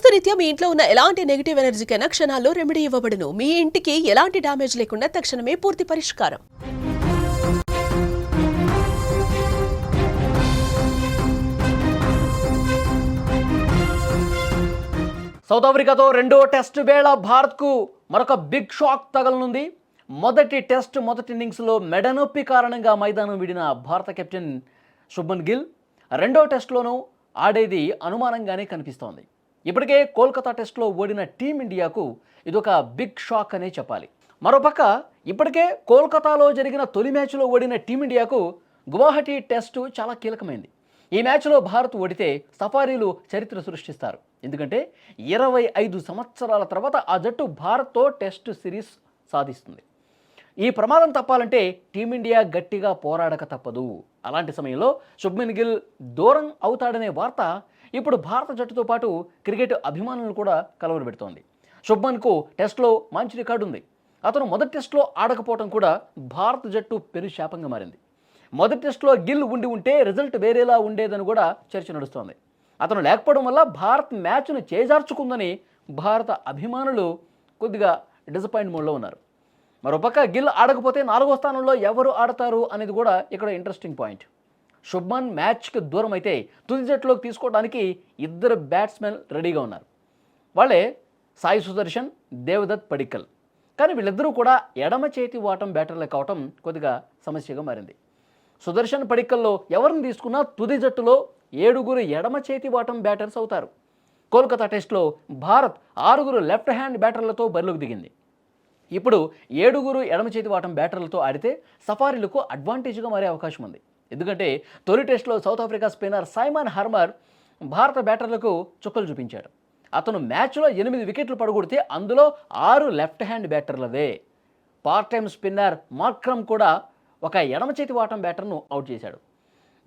వాస్తురీత్యా మీ ఇంట్లో ఉన్న ఎలాంటి నెగిటివ్ ఎనర్జీకైనా క్షణాల్లో రెమెడీ ఇవ్వబడును. మీ ఇంటికి ఎలాంటి డ్యామేజ్ లేకుండా తక్షణమే పూర్తి పరిష్కారం. సౌత్ ఆఫ్రికాతో రెండో టెస్ట్ వేళ భారత్కు మరొక బిగ్ షాక్ తగలనుంది. మొదటి ఇన్నింగ్స్లో మెడనొప్పి కారణంగా మైదానం విడిన భారత కెప్టెన్ శుభ్మన్ గిల్ రెండో టెస్ట్లోనూ ఆడేది అనుమానంగానే కనిపిస్తోంది. ఇప్పటికే కోల్కతా టెస్ట్లో ఓడిన టీమిండియాకు ఇదొక బిగ్ షాక్ అనే చెప్పాలి. మరోపక్క ఇప్పటికే కోల్కతాలో జరిగిన తొలి మ్యాచ్లో ఓడిన టీమిండియాకు గువాహటి టెస్టు చాలా కీలకమైంది. ఈ మ్యాచ్లో భారత్ ఓడితే సఫారీలు చరిత్ర సృష్టిస్తారు. ఎందుకంటే 25 సంవత్సరాల తర్వాత ఆ జట్టు భారత్తో టెస్ట్ సిరీస్ సాధిస్తుంది. ఈ ప్రమాదం తప్పాలంటే టీమిండియా గట్టిగా పోరాడక తప్పదు. అలాంటి సమయంలో శుభ్మన్ గిల్ దూరం అవుతాడనే వార్త ఇప్పుడు భారత జట్టుతో పాటు క్రికెట్ అభిమానులను కూడా కలవరపెడుతోంది. శుభ్మన్కు టెస్ట్లో మంచి రికార్డు ఉంది. అతను మొదటి టెస్ట్లో ఆడకపోవడం కూడా భారత జట్టు పెరుశాపంగా మారింది. మొదటి టెస్ట్లో గిల్ ఉంటే రిజల్ట్ వేరేలా ఉండేదని కూడా చర్చ నడుస్తోంది. అతను లేకపోవడం వల్ల భారత్ మ్యాచ్ను చేజార్చుకుందని భారత అభిమానులు కొద్దిగా డిసప్పాయింట్ మోడ్లో ఉన్నారు. మరోపక్క గిల్ ఆడకపోతే 4వ స్థానంలో ఎవరు ఆడతారు అనేది కూడా ఇక్కడ ఇంట్రెస్టింగ్ పాయింట్. శుభ్మన్ మ్యాచ్కి దూరం అయితే తుది జట్టులోకి తీసుకోవడానికి 2 బ్యాట్స్మెన్ రెడీగా ఉన్నారు. వాళ్ళే సాయి సుదర్శన్, దేవదత్ పడిక్కల్. కానీ వీళ్ళిద్దరూ కూడా ఎడమ చేతి వాటం బ్యాటర్లు కావటం కొద్దిగా సమస్యగా మారింది. సుదర్శన్, పడిక్కల్లో ఎవరిని తీసుకున్నా తుది జట్టులో 7 ఎడమ చేతి వాటం బ్యాటర్స్ అవుతారు. కోల్కతా టెస్ట్లో భారత్ 6 లెఫ్ట్ హ్యాండ్ బ్యాటర్లతో బరిలోకి దిగింది. ఇప్పుడు 7 ఎడమ చేతి వాటం బ్యాటర్లతో ఆడితే సఫారీలకు అడ్వాంటేజ్గా మారే అవకాశం ఉంది. ఎందుకంటే తొలి టెస్ట్లో సౌత్ ఆఫ్రికా స్పిన్నర్ సైమన్ హర్మర్ భారత బ్యాటర్లకు చుక్కలు చూపించాడు. అతను మ్యాచ్లో 8 వికెట్లు పడగొడితే అందులో 6 లెఫ్ట్ హ్యాండ్ బ్యాటర్లవే. పార్ట్ టైం స్పిన్నర్ మార్క్రమ్ కూడా ఒక ఎడమ చేతి వాటం బ్యాటర్ను అవుట్ చేశాడు.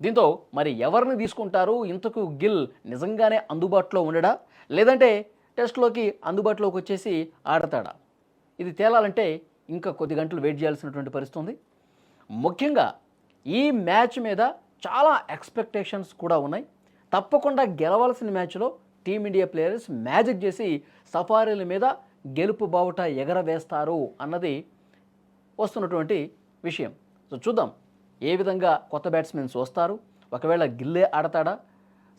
దీంతో మరి ఎవరిని తీసుకుంటారు? ఇంతకు గిల్ నిజంగానే అందుబాటులో ఉండడా, లేదంటే టెస్ట్లోకి అందుబాటులోకి వచ్చేసి ఆడతాడా? ఇది తేలాలంటే ఇంకా కొద్ది గంటలు వెయిట్ చేయాల్సినటువంటి పరిస్థితి ఉంది. ముఖ్యంగా ఈ మ్యాచ్ మీద చాలా ఎక్స్పెక్టేషన్స్ కూడా ఉన్నాయి. తప్పకుండా గెలవాల్సిన మ్యాచ్లో టీమిండియా ప్లేయర్స్ మ్యాజిక్ చేసి సఫారీల మీద గెలుపు బావుట ఎగరవేస్తారు అన్నది వస్తున్నటువంటి విషయం. సో చూద్దాం ఏ విధంగా కొత్త బ్యాట్స్మెన్స్ వస్తారు. ఒకవేళ గిల్లే ఆడతాడా?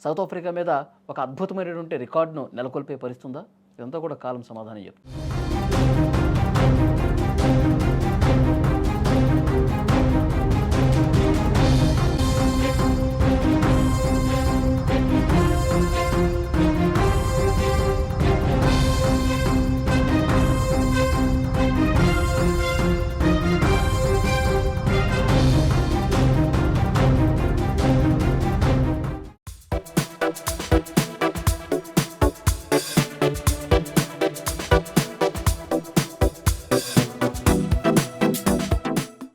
సౌత్ ఆఫ్రికా మీద ఒక అద్భుతమైనటువంటి రికార్డును నెలకొల్పే పరిస్థితుందా? ఇదంతా కూడా కాలం సమాధానం చెప్తుంది.